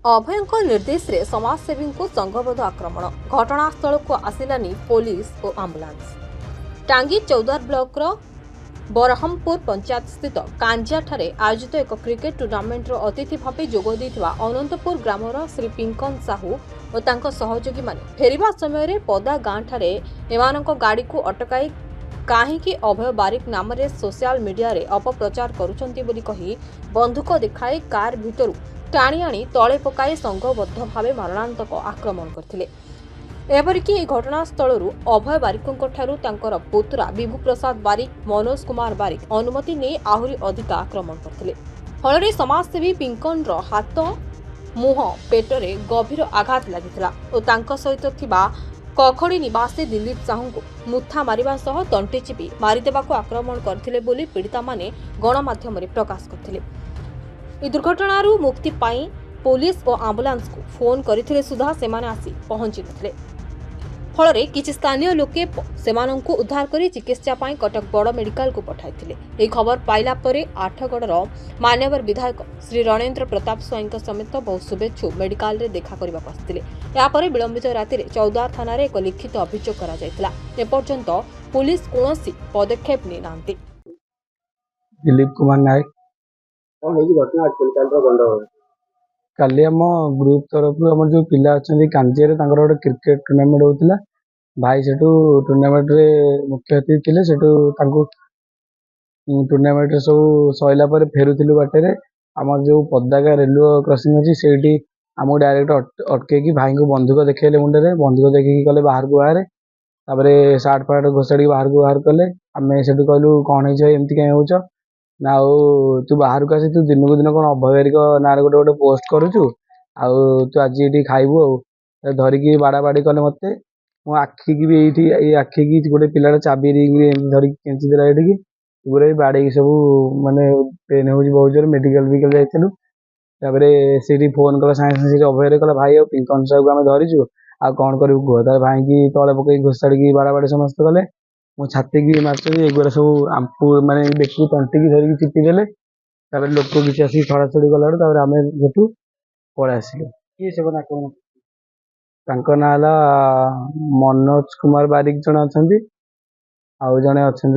अभयଙ୍କ ନିର୍ଦ୍ଦେଶରେ ସମାଜସେବୀଙ୍କୁ ସଂଘବଦ୍ଧ ଆକ୍ରମଣ ଘଟଣାସ୍ଥଳକୁ ଆସିଲାନି ପୋଲିସ ଓ ଆମ୍ବୁଲାନ୍ସ। ଟାଙ୍ଗୀ ଚୌଦାର ବ୍ଲକର ବରହମପୁର ପଞ୍ଚାୟତ ସ୍ଥିତ କାଞ୍ଜିଆଠାରେ ଆୟୋଜିତ ଏକ କ୍ରିକେଟ ଟୁର୍ଣ୍ଣାମେଣ୍ଟର ଅତିଥି ଭାବେ ଯୋଗ ଦେଇଥିବା ଅନନ୍ତପୁର ଗ୍ରାମର ଶ୍ରୀ ପିଙ୍କନ ସାହୁ ଓ ତାଙ୍କ ସହଯୋଗୀମାନେ ଫେରିବା ସମୟରେ ପଦା ଗାଁଠାରେ ଏମାନଙ୍କ ଗାଡ଼ିକୁ ଅଟକାଇ କାହିଁକି ଅଭୟ ବାରିକ ନାମରେ ସୋସିଆଲ ମିଡିଆରେ ଅପପ୍ରଚାର କରୁଛନ୍ତି ବୋଲି କହି ବନ୍ଧୁକ ଦେଖାଇ କାର ଭିତରୁ टाणी आनी तले पकाई संघबद्ध भाव मरणांतक आक्रमण करथिले। एपरिक यह घटनास्थल अभय बारिकों पुत्रा विभू प्रसाद बारिक मनोज कुमार बारिक अनुमति नहीं आहरी अधिक आक्रमण करथिले। फल समाजसेवी पिंकन हाथ मुह पेटरे गभीर आघात लगिथिला और तांको सहित थिबा कखड़ी निवासी दिलीप साहू को मुथा मारिबा सह तंटी चिपी मारिदेबाको आक्रमण करथिले बोली पीड़िता माने गणमाध्यम प्रकाश करथिले। ए दुर्घटनारू मुक्ति पाई पुलिस और आम्बुलांस को फोन करथिले सुधा सेमाने आसी पहुंची नथिले। फल किछि स्थानीय लोके सेमानंकु उद्धार करी चिकित्सा पाई कटक बड़ मेडिकल को पठाइथिले। ए खबर पाइला परे आठगड़र मान्यवर विधायक श्री रणेंद्र प्रताप स्वाईं समेत बहु शुभेच्छु मेडिकल रे देखा करबाक आस्थिले। या परे विलंबित राति रे चौदार थाना रे एक लिखित अभियोग करा जायतिला। एपर्यंत पुलिस कोनोसी पदक्षेप नै नांती। दिलीप कुमार नायक काली आम ग्रुप तरफ आम जो पिला अच्छा कांजिया गोटे क्रिकेट टूर्णामेंट होता भाई से टूर्णामेंट रे मुख्य अतिथि थे से टूर्णामेंट सब सरला फेरुलु बाटे आम जो पदाका रेलवे क्रॉसिंग अच्छी से आमको डायरेक्ट अटके भाई को बंधुक देखले मुंडे बंधुक देखिए कले बाहर को बाहर सार्ट फार्ट घोषाड़ी बाहर को बाहर कले आम से कहलु कौन एमती कहीं हो ना तू बाहर को आसी तू दिन को दिन कौन अभय बारिक ना गोटे गोटे पोस्ट करुचु तू आज ये खाइबू धरिकी बाड़ा बाड़ी कले मत मो आखि की भी ये आखि की गोटे पिला चाबी रिंग धरिकी केंचीदेला ये पूरा बाड़े सब माने पेन हो बहुत जोर मेडिकल फिकल जाइलु से फोन कला सागे सागे अभय कहला भाई पिंकन साहू को आम धरीचु आ कौन करू कह भाई की तले पकई घोषाड़ी बाड़ा बाड़ी समस्त कले मो छाती की मार्च एगुड़ा सब आंपू माने देखू तंटी की धरिकी चिपीदेले लोक किसी आसिक छड़ाछड़ी गला आम जेठू पलि आसिलु। ना मनोज कुमार बारिक जड़े अच्छा आउ जड़े अच्छा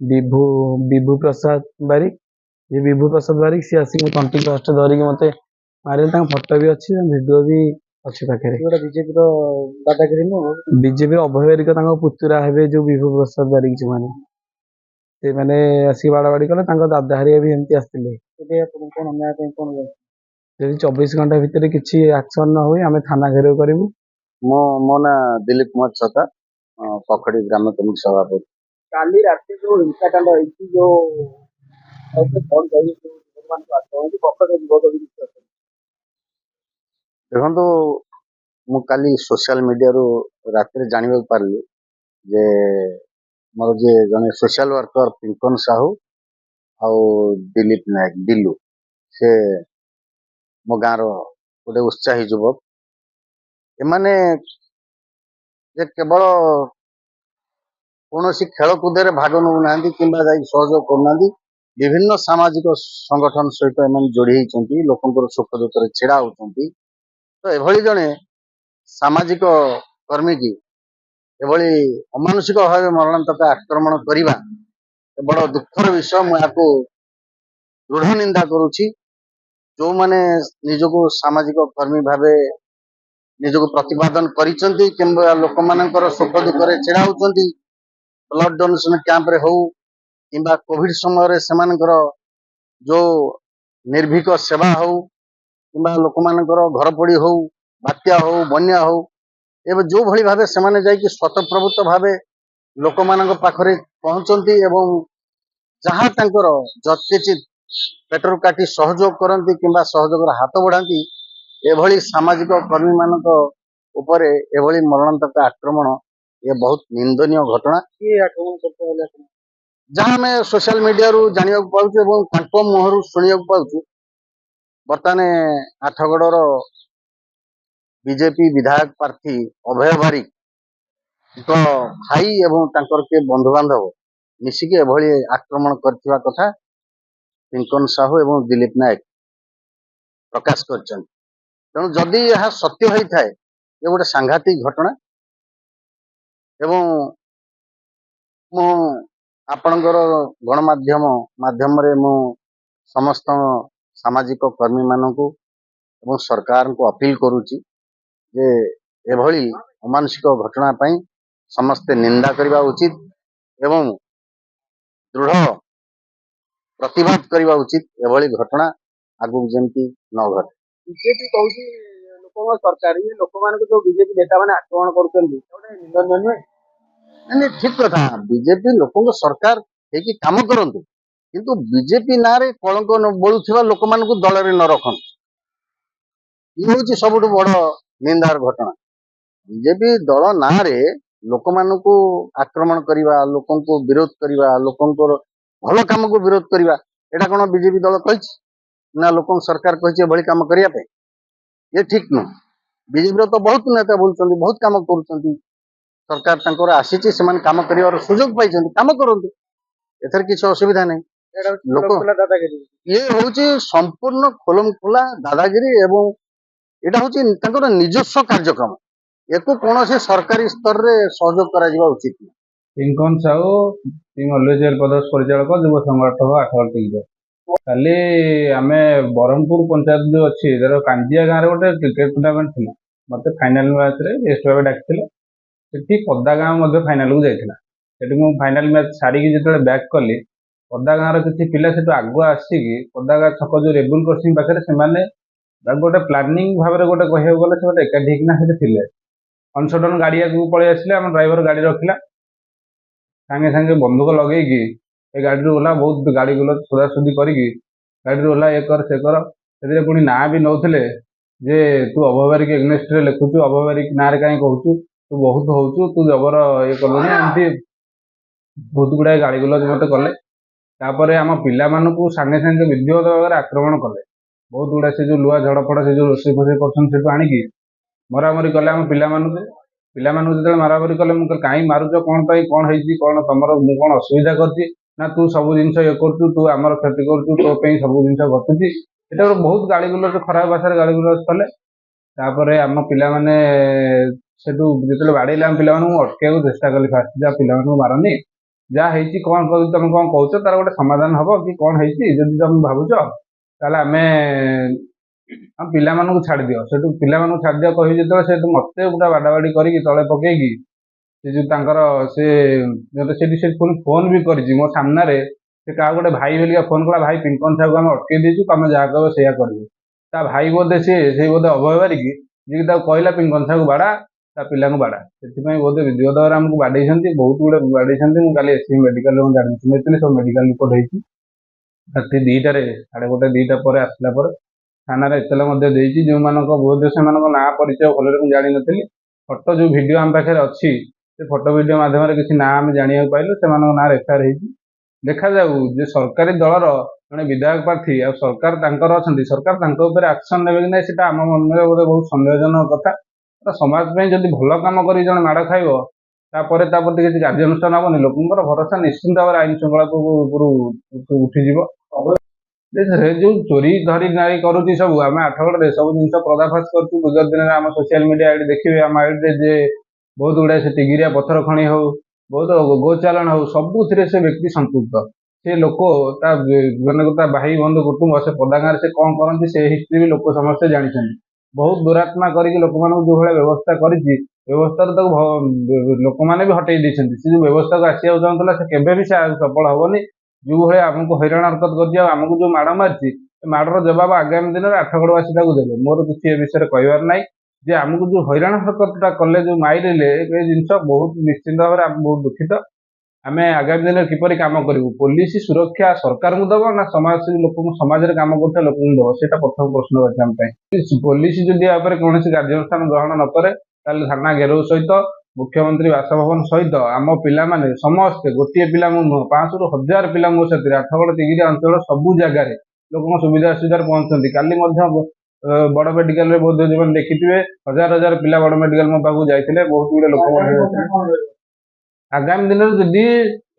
विभू विभू प्रसाद बारिक ये विभू प्रसाद बारिक सी आसिक तंटी फर्स्ट धरिकी मत मारे फटो भी अच्छी भिडियो भी अच्छे पाखे बीजेपी दादागिरी बीजेपी अभय बारिक पुतुरा हे जो विभू प्रसाद बारिक जो मैंने आसिक बाड़ा बाड़ी कले दादा हरिया भी एमती आसते 24 घंटा भितर किसी एक्शन न हुए आम थाना घेराव करूँ। मो ना दिलीप कुमार छता पखड़ी ग्राम कमिटी सभापति। काली रात जो हिंसाकांड होती जो देखो मु काली सोशल मीडिया रू रात जानवा पार्ली जे मोर जे जने सोशल वर्कर पिंकन साहू आउ दिलीप नायक दिलू से मो गाँव गोटे उत्साही युवक एमाने जे केवल कौन खेलकूद भाग नौ ना कि सहयोग करना विभिन्न सामाजिक संगठन सहित जोड़ी होती लोक सुख दुख छेड़ा होती तो एभली जड़े सामाजिक कर्मी की एभली अमानुषिक भाव मरणांतक आक्रमण करने बड़ दुखर विषय मुझे दृढ़ निंदा करुच्ची। जो माने निजको सामाजिक कर्मी भाव निजको प्रतिपादन करिसेंती किंबा लोक मानकर सुख दुख छेड़ा होती ब्लड डोनेशन कैंप रे हो किंबा कोविड समय सेमानकर जो निर्भीक सेवा हो किंबा लोक मानकर घर पड़ी हो बात्या हो बन्या हो एवं जो भली भावे सेमाने जाइए स्वतःप्रवृत्त भावे लोक मानक पाखरे पहुंचती एवं जहाँ तांकर जत्किचित पेटर काटी सहयोग करती किंबा सहयोग हाथ बढ़ाती एभली सामाजिक कर्मी मानक उपरे एभली मरणांतक आक्रमण ये बहुत निंदनीय घटना जहाँ आम सोशल मीडिया रू जाना पाऊँ मुहर शुणा पाऊँ बर्तमान आठगड़र बीजेपी विधायक प्रार्थी अभय बारिक भाई एवं के बंधु बांधव मिसिकी एभली आक्रमण करथिबा कथा पिंकन साहू एवं दिलीप नायक प्रकाश कर। ତେଣୁ ଯଦି ଏହା ସତ୍ୟ ହୋଇଥାଏ ଏ ଗୋଟେ ସାଂଘାତିକ ଘଟଣା ଏବଂ ମୁଁ ଆପଣଙ୍କର ଗଣମାଧ୍ୟମ ମାଧ୍ୟମରେ ମୁଁ ସମସ୍ତ ସାମାଜିକ କର୍ମୀମାନଙ୍କୁ ଏବଂ ସରକାରଙ୍କୁ ଅପିଲ କରୁଛି ଯେ ଏଭଳି ଅମାନୁଷିକ ଘଟଣା ପାଇଁ ସମସ୍ତେ ନିନ୍ଦା କରିବା ଉଚିତ ଏବଂ ଦୃଢ଼ ପ୍ରତିବାଦ କରିବା ଉଚିତ ଏଭଳି ଘଟଣା ଆଗକୁ ଯେମିତି ନ ଘଟେ। ବିଜେପି କହୁଛି ଲୋକଙ୍କ ସରକାର ଇଏ ଲୋକମାନଙ୍କୁ ଯୋଉ ବିଜେପି ନେତାମାନେ ଆକ୍ରମଣ କରୁଛନ୍ତି ଗୋଟେ ନିନ୍ଦନୀୟ ନୁହେଁ? ନାଇଁ ଠିକ କଥା, ବିଜେପି ଲୋକଙ୍କ ସରକାର ହେଇକି କାମ କରନ୍ତୁ କିନ୍ତୁ ବିଜେପି ନାଁରେ କଳଙ୍କ ବୋଳୁଥିବା ଲୋକମାନଙ୍କୁ ଦଳରେ ନ ରଖନ୍ତୁ। ଇଏ ହଉଛି ସବୁଠୁ ବଡ ନିନ୍ଦାର ଘଟଣା। ବିଜେପି ଦଳ ନାଁରେ ଲୋକମାନଙ୍କୁ ଆକ୍ରମଣ କରିବା, ଲୋକଙ୍କୁ ବିରୋଧ କରିବା, ଲୋକଙ୍କର ଭଲ କାମକୁ ବିରୋଧ କରିବା, ଏଇଟା କଣ ବିଜେପି ଦଳ କହିଛି ନା ଲୋକଙ୍କ ସରକାର କହିଛି ଏଭଳି କାମ କରିବା ପାଇଁ? ଏ ଠିକ ନୁହଁ। ବିଜେପିର ତ ବହୁତ ନେତା ବୁଲୁଛନ୍ତି, ବହୁତ କାମ କରୁଛନ୍ତି, ସରକାର ତାଙ୍କର ଆସିଛି, ସେମାନେ କାମ କରିବାର ସୁଯୋଗ ପାଇଛନ୍ତି, କାମ କରନ୍ତୁ, ଏଥିରେ କିଛି ଅସୁବିଧା ନାହିଁ। ଏଇଟା ହଉଛି ଲୋକ ଖୋଲା ଦାଦାଗିରି। ଇଏ ହଉଛି ସମ୍ପୂର୍ଣ୍ଣ ଖୋଲମଖୋଲା ଦାଦାଗିରି ଏବଂ ଏଇଟା ହଉଛି ତାଙ୍କର ନିଜସ୍ୱ କାର୍ଯ୍ୟକ୍ରମ। ଏକୁ କୌଣସି ସରକାରୀ ସ୍ତରରେ ସହଯୋଗ କରାଯିବା ଉଚିତ ନୁହେଁ। ପିଙ୍କନ ସାହୁ ଅଲୱେଜ ୱେଲ ପ୍ରଦେଶ ପରିଚାଳକ ଯୁବ ସଂଗଠନ ଆଠଗଡ଼। କାଲି ଆମେ ବ୍ରହ୍ମପୁର ପଞ୍ଚାୟତ ଯୋଉ ଅଛି ତାର କାଞ୍ଜିଆ ଗାଁରେ ଗୋଟେ କ୍ରିକେଟ ଟୁର୍ଣ୍ଣାମେଣ୍ଟ ଥିଲା। ମତେ ଫାଇନାଲ ମ୍ୟାଚରେ ଏଷ୍ଟ ଭାବେ ଡାକିଥିଲେ। ସେଠି ପଦା ଗାଁ ମଧ୍ୟ ଫାଇନାଲକୁ ଯାଇଥିଲା। ସେଠି ମୁଁ ଫାଇନାଲ ମ୍ୟାଚ ଛାଡ଼ିକି ଯେତେବେଳେ ବ୍ୟାକ୍ କଲି, ପଦା ଗାଁର କିଛି ପିଲା ସେଠୁ ଆଗୁଆ ଆସିକି ପଦା ଗାଁ ଛକ ଯୋଉ ରେବୁଲ କ୍ରସିଂ ପାଖରେ ସେମାନେ ଗୋଟେ ପ୍ଲାନିଂ ଭାବରେ ଗୋଟେ କହିବାକୁ ଗଲେ ସେ ଗୋଟେ ଏକାଠି ହେଇକିନା ସେଠି ଥିଲେ। ଅନସଟନ ଗାଡ଼ି ଆଗକୁ ପଳେଇ ଆସିଲେ, ଆମ ଡ୍ରାଇଭର ଗାଡ଼ି ରଖିଲା, ସାଙ୍ଗେ ସାଙ୍ଗେ ବନ୍ଧୁକ ଲଗେଇକି ଏ ଗାଡ଼ିରୁ ଓହ୍ଲା, ବହୁତ ଗାଡ଼ି ଗୁଲ ସୋଦାସୁଦି କରିକି ଗାଡ଼ିରୁ ଓହ୍ଲା, ଏ କର ସେ କର। ସେଥିରେ ପୁଣି ନାଁ ବି ନଉଥିଲେ ଯେ ତୁ ଅଭୟବାରିକ ଏଗନେଷ୍ଟରେ ଲେଖୁଛୁ, ଅଭୟବାରିକ ନାଁରେ କାହିଁ କହୁଛୁ, ତୁ ବହୁତ ହଉଛୁ, ତୁ ଜବର ଇଏ କଲୁନି, ଏମିତି ବହୁତ ଗୁଡ଼ାଏ ଗାଳି ଗୁଲଜ ମତେ କଲେ। ତାପରେ ଆମ ପିଲାମାନଙ୍କୁ ସାଙ୍ଗେ ସାଙ୍ଗେ ବିଧିବଦ୍ଧ ଭାବରେ ଆକ୍ରମଣ କଲେ। ବହୁତ ଗୁଡ଼ାଏ ସେ ଯୋଉ ଲୁହା ଝଡ଼ଫଡ଼ ସେ ଯୋଉ ରୋଷେଇ ଫୋଷେଇ କରୁଛନ୍ତି ସେଠୁ ଆଣିକି ମରାମରି କଲେ ଆମ ପିଲାମାନଙ୍କୁ। ଯେତେବେଳେ ମାରାମାରି କଲେ, ମୁଁ କହିଲି କାହିଁ ମାରୁଛ, କଣ ପାଇଁ, କଣ ହେଇଛି, କଣ ତମର, ମୁଁ କଣ ଅସୁବିଧା କରିଛି? ନା ତୁ ସବୁ ଜିନିଷ ଇଏ କରୁଛୁ, ତୁ ଆମର କ୍ଷତି କରୁଛୁ, ତୋ ପାଇଁ ସବୁ ଜିନିଷ ଘଟୁଛି। এটা ବହୁତ ଗାଳି ଗୁଲଜ, ଖରାପ ଭାଷାରେ ଗାଳି ଗୁଲଜ କଲେ। ତାପରେ ଆମ ପିଲାମାନେ ସେଠୁ ଯେତେବେଳେ ବାଡ଼େଇଲେ, ଆମ ପିଲାମାନଙ୍କୁ ମୁଁ ଅଟକେଇବାକୁ ଚେଷ୍ଟା କଲି। ଫାଷ୍ଟ ଯାହା ପିଲାମାନଙ୍କୁ ମାରନି, ଯାହା ହେଇଛି କଣ କରୁଛି, ତମେ କଣ କହୁଛ, ତାର ଗୋଟେ ସମାଧାନ ହବ କି କଣ ହେଇଛି ଯଦି ତମେ ଭାବୁଛ ତାହେଲେ ଆମେ ଆମ ପିଲାମାନଙ୍କୁ ଛାଡ଼ିଦିଅ। ସେଠୁ ପିଲାମାନଙ୍କୁ ଛାଡ଼ିଦିଅ କହିବି ଯେତେବେଳେ ସେଠୁ ମତେ ପୁରା ବାଡ଼ାବାଡ଼ି କରିକି ତଳେ ପକେଇକି ସେ ଯୋଉ ତାଙ୍କର ସେ ସେଠି ସେ ପୁଣି ଫୋନ ବି କରିଛି ମୋ ସାମ୍ନାରେ। ସେ କାହାକୁ ଗୋଟେ ଭାଇ ବୋଲିକା ଫୋନ କଲା, ଭାଇ ପିଙ୍କନ ସାହୁକୁ ଆମେ ଅଟକେଇ ଦେଇଛୁ, ତମେ ଯାହା କହିବ ସେଇଆ କରିବୁ। ତା ଭାଇ ବୋଧେ ସେଇ ବୋଧେ ଅଭୟ ବାରିକି ଯିଏ ତାକୁ କହିଲା ପିଙ୍କନ ସାହୁକୁ ବାଡ଼ା, ତା ପିଲାଙ୍କୁ ବାଡ଼ା। ସେଥିପାଇଁ ବୋଧେ ବିଧିବଦ୍ଧ ଭାବରେ ଆମକୁ ବାଡ଼େଇଛନ୍ତି, ବହୁତ ଗୁଡ଼େ ବାଡ଼େଇଛନ୍ତି। ମୁଁ କାଲି ଏସ୍ସି ମେଡିକାଲରେ ମୁଁ ଆଡମିସନ ନେଇଥିଲି, ସବୁ ମେଡିକାଲ ରିପୋର୍ଟ ହେଇଛି। ରାତି 2ଟାରେ, 1:30 2ଟା ପରେ ଆସିଲା ପରେ ଥାନାରେ ଏତଲା ମଧ୍ୟ ଦେଇଛି। ଯେଉଁମାନଙ୍କ ବୋଧ ସେମାନଙ୍କ ନାଁ ପରିଚୟ ଭଲରେ ମୁଁ ଜାଣିନଥିଲି। ଫଟୋ ଯୋଉ ଭିଡ଼ିଓ ଆମ ପାଖରେ ଅଛି, ସେ ଫଟୋ ଭିଡ଼ିଓ ମାଧ୍ୟମରେ କିଛି ନାଁ ଆମେ ଜାଣିବାକୁ ପାଇଲୁ, ସେମାନଙ୍କ ନାଁ ରେଫାର ହେଇଛି। ଦେଖାଯାଉ ଯେ ସରକାରୀ ଦଳର ଜଣେ ବିଧାୟକ ପ୍ରାର୍ଥୀ ଆଉ ସରକାର ତାଙ୍କର ଅଛନ୍ତି, ସରକାର ତାଙ୍କ ଉପରେ ଆକ୍ସନ ନେବେ କି ନାହିଁ ସେଟା ଆମ ମନରେ ଗୋଟେ ବହୁତ ସନ୍ଦେହଜନକ କଥା। ସମାଜ ପାଇଁ ଯଦି ଭଲ କାମ କରି ଜଣେ ମାଡ଼ ଖାଇବ, ତାପରେ ତା ପ୍ରତି କିଛି କାର୍ଯ୍ୟାନୁଷ୍ଠାନ ହବନି, ଲୋକଙ୍କର ଭରସା ନିଶ୍ଚିନ୍ତ ଭାବରେ ଆଇନ ଶୃଙ୍ଖଳା ଉପରୁ ଉଠିଯିବ। ଯୋଉ ଚୋରି ଧରି ନାରୀ କରୁଛି ସବୁ, ଆମେ ଆଠଗଡ଼ରେ ସବୁ ଜିନିଷ ପର୍ଦାଫାଶ କରୁଛୁ। ବିଗତ ଦିନରେ ଆମ ସୋସିଆଲ ମିଡିଆ ଆଇଡି ଦେଖିବେ, ଆମ ଆଇଡିରେ ଯେ ବହୁତ ଗୁଡ଼ାଏ ସେ ଟିଗିରିଆ ପଥର ଖଣି ହଉ, ବହୁତ ଗୋଚାଲାଣ ହଉ, ସବୁଥିରେ ସେ ବ୍ୟକ୍ତି ସମ୍ପୃକ୍ତ। ସେ ଲୋକ ମାନେ ତା ଭାଇ ବନ୍ଧୁ କୁଟୁମ୍ବ ସେ ପଦା ଗାଁରେ ସେ କଣ କରନ୍ତି, ସେ ହିଷ୍ଟ୍ରି ବି ଲୋକ ସମସ୍ତେ ଜାଣିଛନ୍ତି। ବହୁତ ଦୁରାତ୍ମା କରିକି ଲୋକମାନଙ୍କୁ ଯୋଉ ଭଳିଆ ବ୍ୟବସ୍ଥା କରିଛି, ବ୍ୟବସ୍ଥାରୁ ତାକୁ ଲୋକମାନେ ବି ହଟେଇ ଦେଇଛନ୍ତି। ସେ ଯୋଉ ବ୍ୟବସ୍ଥାକୁ ଆସିବାକୁ ଚାହୁଁଥିଲା, ସେ କେବେ ବି ସେ ସଫଳ ହବନି। ଯୋଉ ଭଳିଆ ଆମକୁ ହଇରାଣ ହରକତ କରିଛି, ଆଉ ଆମକୁ ଯୋଉ ମାଡ଼ ମାରିଛି, ସେ ମାଡ଼ର ଜବାବ ଆଗାମୀ ଦିନରେ ଆଠଗଡ଼ବାସୀ ତାକୁ ଦେବେ। ମୋର କିଛି ଏ ବିଷୟରେ କହିବାର ନାହିଁ। ଯେ ଆମକୁ ଯୋଉ ହଇରାଣ ହରକତଟା କଲେ, ଯୋଉ ମାରିଲେ, ଏ ଜିନିଷ ବହୁତ ନିଶ୍ଚିନ୍ତ ଭାବରେ ଆମେ ବହୁତ ଦୁଃଖିତ। ଆମେ ଆଗାମୀ ଦିନରେ କିପରି କାମ କରିବୁ? ପୋଲିସ ସୁରକ୍ଷା ସରକାରଙ୍କୁ ଦବ ନା ସମାଜସେବୀ ଲୋକଙ୍କୁ, ସମାଜରେ କାମ କରୁଥିବା ଲୋକଙ୍କୁ ଦବ? ସେଇଟା ପ୍ରଥମ ପ୍ରଶ୍ନ ଅଛି ଆମ ପାଇଁ। ପୋଲିସ ଯଦି ୟା ଉପରେ କୌଣସି କାର୍ଯ୍ୟାନୁଷ୍ଠାନ ଗ୍ରହଣ ନ କରେ, ତାହେଲେ ଥାନା ଘେରାଉ ସହିତ, ମୁଖ୍ୟମନ୍ତ୍ରୀ ବାସଭବନ ସହିତ ଆମ ପିଲାମାନେ ସମସ୍ତେ, ଗୋଟିଏ ପିଲା ମୁଁ ନୁହଁ, 500ରୁ 1000 ପିଲା ମୋ ସାଥିରେ ଆଠଗଡ଼ ତିଗିରିଆ ଅଞ୍ଚଳ ସବୁ ଜାଗାରେ ଲୋକଙ୍କ ସୁବିଧା ଅସୁବିଧାରେ ପହଞ୍ଚୁଛନ୍ତି। କାଲି ମଧ୍ୟ ବଡ଼ ମେଡିକାଲରେ ବୋଧ ଯୋଉମାନେ ଦେଖିଥିବେ, ହଜାର ହଜାର ପିଲା ବଡ଼ ମେଡିକାଲ ମୋ ପାଖକୁ ଯାଇଥିଲେ, ବହୁତ ଗୁଡ଼େ ଲୋକ ମଧ୍ୟ ଯାଇଥିଲେ। ଆଗାମୀ ଦିନରେ ଯଦି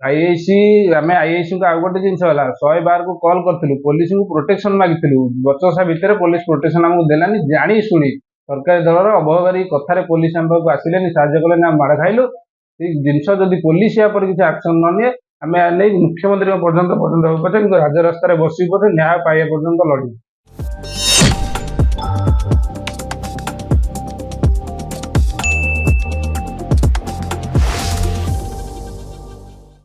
आईआईसी आम आईआईसी को आउ गोटे जिन 112 को कॉल करथिलु पुलिस को प्रोटेक्शन मागिथिलु बचसा भितर पुलिस प्रोटेक्शन हमको देलानी जानी शुणी सरकारी दलर अबहगारी कथार पुलिस आम पाखु आसिलेनी साहाय्य कले ना माड़ खाइलु जिनस जदि पुलिस या पर किसी एक्शन न निए आम नहीं मुख्यमंत्री पर्यंत हो पछे राजरास्तार बसी पछे न्याय पाइबा पर्यंत लड़ू।